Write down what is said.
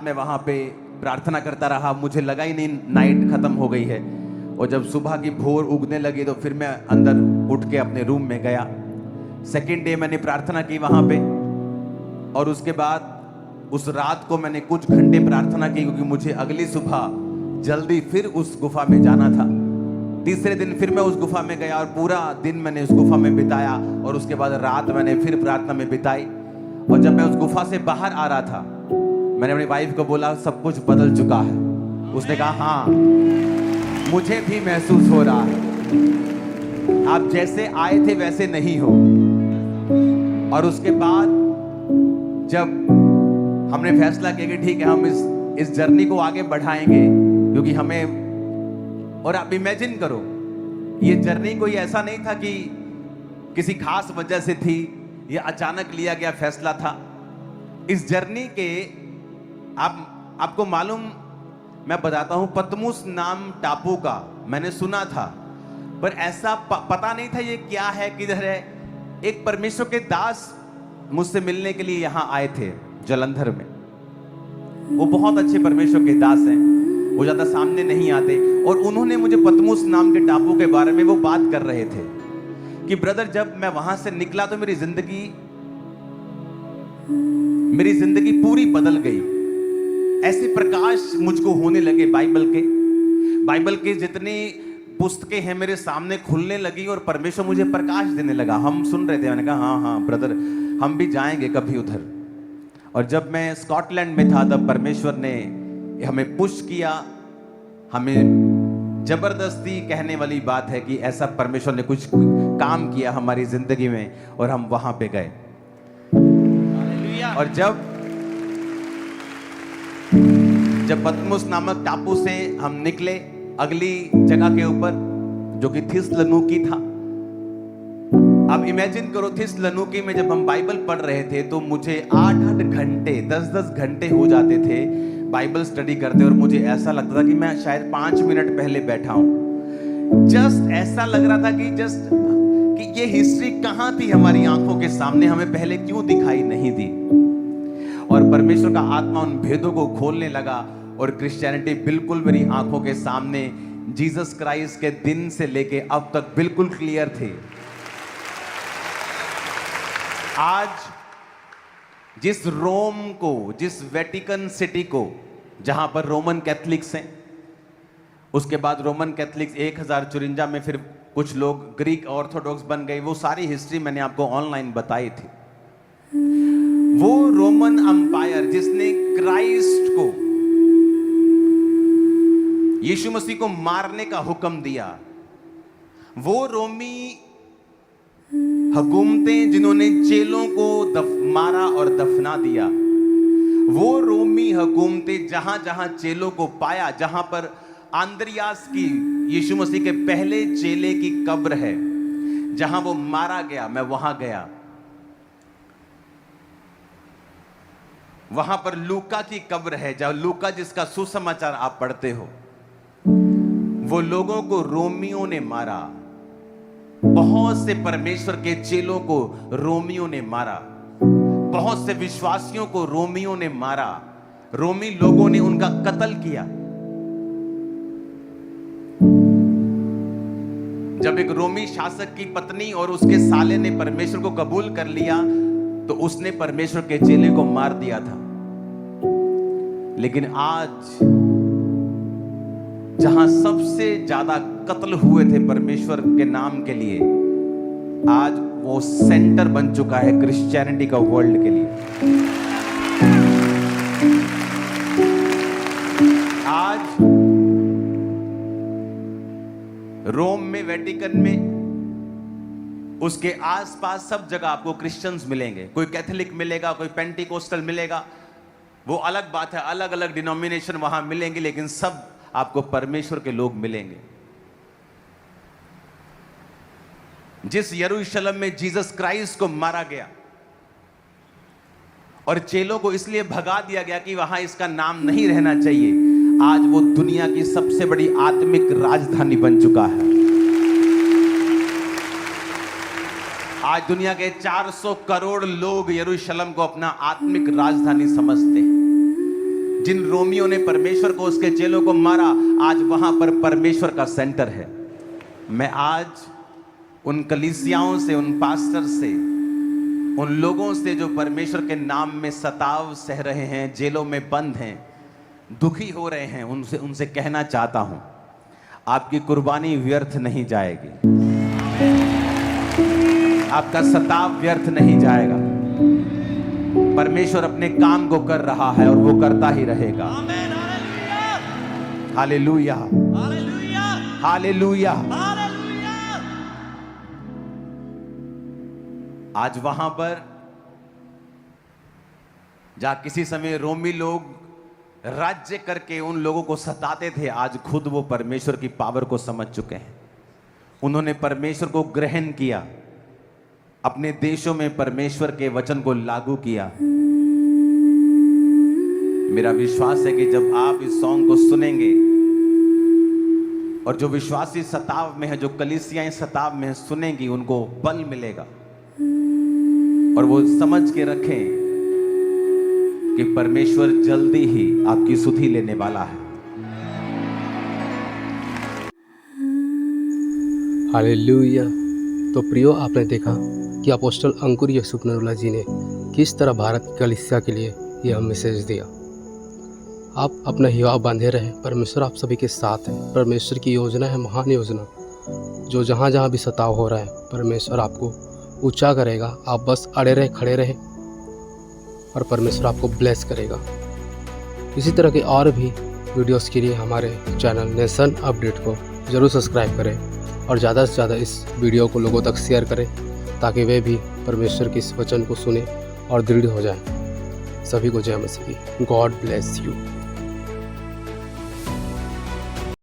मैं वहाँ पे प्रार्थना करता रहा, मुझे लगा ही नहीं नाइट खत्म हो गई है। और जब सुबह की भोर उगने लगी तो फिर मैं अंदर उठ के अपने रूम में गया। सेकेंड डे मैंने प्रार्थना की वहाँ पे, और उसके बाद उस रात को मैंने कुछ घंटे प्रार्थना की, क्योंकि मुझे अगली सुबह जल्दी फिर उस गुफा में जाना था। तीसरे दिन फिर मैं उस गुफा में गया और पूरा दिन मैंने उस गुफा में बिताया, और उसके बाद रात मैंने फिर प्रार्थना में बिताई। और जब मैं उस गुफा से बाहर आ रहा था, मैंने अपनी वाइफ को बोला सब कुछ बदल चुका है। उसने कहा हाँ, मुझे भी महसूस हो रहा है, आप जैसे आए थे वैसे नहीं हो। और उसके बाद जब हमने फैसला किया कि ठीक है, हम इस जर्नी को आगे बढ़ाएंगे, क्योंकि हमें, और आप इमेजिन करो, ये जर्नी कोई ऐसा नहीं था कि किसी खास वजह से थी, ये अचानक लिया गया फैसला था। इस जर्नी के आपको मालूम, मैं बताता हूं, पतमुस नाम टापू का मैंने सुना था, पर ऐसा पता नहीं था ये क्या है, किधर है। एक परमेश्वर के दास मुझसे मिलने के लिए यहां आए थे जलंधर में। वो बहुत अच्छे परमेश्वर के दास हैं, वो ज्यादा सामने नहीं आते। और उन्होंने मुझे पतमुस नाम के टापू के बारे में वो बात कर रहे थे कि ब्रदर, जब मैं वहां से निकला तो मेरी जिंदगी पूरी बदल गई। ऐसे प्रकाश मुझको होने लगे बाइबल के जितनी पुस्तकें हैं मेरे सामने खुलने लगी, और परमेश्वर मुझे प्रकाश देने लगा। हम सुन रहे थे, मैंने कहा हाँ हाँ ब्रदर, हम भी जाएंगे कभी उधर। और जब मैं स्कॉटलैंड में था तब परमेश्वर ने हमें पुश किया, हमें जबरदस्ती कहने वाली बात है कि ऐसा परमेश्वर ने कुछ काम किया हमारी जिंदगी में, और हम वहां पे गए। और जब पतमुस नामक टापू से हम निकले अगली जगह के ऊपर, जो कि थिस्सलुनीकि था। अब इमेजिन करो, थिस्सलुनीकि में जब हम बाइबल पढ़ रहे थे तो मुझे 8-8 घंटे 10-10 घंटे हो जाते थे बाइबल स्टडी करते, और मुझे ऐसा लगता था कि मैं शायद 5 मिनट पहले बैठा हूं। जस्ट ऐसा लग रहा था कि ये हिस्ट्री कहां थी हमारी आंखों के सामने, हमें पहले क्यों दिखाई नहीं दी। और परमेश्वर का आत्मा उन भेदों को खोलने लगा, और क्रिश्चियनिटी बिल्कुल मेरी आंखों के सामने जीसस क्राइस्ट के दिन से लेके अब तक बिल्कुल क्लियर थे। आज जिस रोम को, जिस वेटिकन सिटी को, जहां पर रोमन कैथलिक्स हैं, उसके बाद रोमन कैथलिक्स 1054 में फिर कुछ लोग ग्रीक ऑर्थोडॉक्स बन गए, वो सारी हिस्ट्री मैंने आपको ऑनलाइन बताई थी। वो रोमन अंपायर जिसने क्राइस्ट को, यीशु मसीह को मारने का हुक्म दिया, वो रोमी हुकूमतें जिन्होंने चेलों को मारा और दफना दिया, वो रोमी हुकूमतें जहां जहां चेलों को पाया, जहां पर आंद्रियास की, यीशु मसीह के पहले चेले की कब्र है, जहां वो मारा गया, मैं वहां गया। वहां पर लूका की कब्र है, जहां लूका जिसका सुसमाचार आप पढ़ते हो, वो लोगों को रोमियों ने मारा। बहुत से परमेश्वर के चेलों को रोमियों ने मारा, बहुत से विश्वासियों को रोमियों ने मारा, रोमी लोगों ने उनका कत्ल किया। जब एक रोमी शासक की पत्नी और उसके साले ने परमेश्वर को कबूल कर लिया तो उसने परमेश्वर के चेले को मार दिया था। लेकिन आज जहां सबसे ज्यादा कत्ल हुए थे परमेश्वर के नाम के लिए, आज वो सेंटर बन चुका है क्रिश्चियनिटी का वर्ल्ड के लिए। आज रोम में, वेटिकन में, उसके आसपास सब जगह आपको क्रिश्चियंस मिलेंगे। कोई कैथोलिक मिलेगा, कोई पेंटिकोस्टल मिलेगा, वो अलग बात है, अलग अलग डिनोमिनेशन वहां मिलेंगे, लेकिन सब आपको परमेश्वर के लोग मिलेंगे। जिस यरूशलेम में जीसस क्राइस्ट को मारा गया और चेलों को इसलिए भगा दिया गया कि वहां इसका नाम नहीं रहना चाहिए, आज वो दुनिया की सबसे बड़ी आत्मिक राजधानी बन चुका है। आज दुनिया के 400 करोड़ लोग यरूशलेम को अपना आत्मिक राजधानी समझते हैं। जिन रोमियो ने परमेश्वर को, उसके चेलों को मारा, आज वहां पर परमेश्वर का सेंटर है। मैं आज उन कलीसियाओं से, उन पास्टर से, उन लोगों से जो परमेश्वर के नाम में सताव सह रहे हैं, जेलों में बंद हैं, दुखी हो रहे हैं, उनसे कहना चाहता हूं, आपकी कुर्बानी व्यर्थ नहीं जाएगी, आपका सताव व्यर्थ नहीं जाएगा। परमेश्वर अपने काम को कर रहा है और वो करता ही रहेगा। Hallelujah, hallelujah. आज वहां पर जहां किसी समय रोमी लोग राज्य करके उन लोगों को सताते थे, आज खुद वो परमेश्वर की पावर को समझ चुके हैं। उन्होंने परमेश्वर को ग्रहण किया, अपने देशों में परमेश्वर के वचन को लागू किया। मेरा विश्वास है कि जब आप इस सॉन्ग को सुनेंगे और जो विश्वासी सताव में है, जो कलीसियाएं सताव में है, सुनेंगी, उनको बल मिलेगा और वो समझ के रखें कि परमेश्वर जल्दी ही आपकी सुधि लेने वाला है। हालेलुया। तो प्रियो, आपने देखा कि अपोस्टल अंकुर यूसुफनरुल्लाह जी ने किस तरह भारत की कलीसिया के लिए यह मैसेज दिया। आप अपना हिवा बांधे रहें, परमेश्वर आप सभी के साथ है। परमेश्वर की योजना है, महान योजना, जो जहाँ जहाँ भी सताव हो रहा है, परमेश्वर आपको ऊंचा करेगा। आप बस अड़े रहे, खड़े रहें और परमेश्वर आपको ब्लेस करेगा। इसी तरह के और भी वीडियोस के लिए हमारे चैनल नेशन अपडेट को ज़रूर सब्सक्राइब करें और ज़्यादा से ज़्यादा इस वीडियो को लोगों तक शेयर करें, ताकि वे भी परमेश्वर के इस वचन को सुने और दृढ़ हो जाएं। सभी को जय मसीह की। God bless you.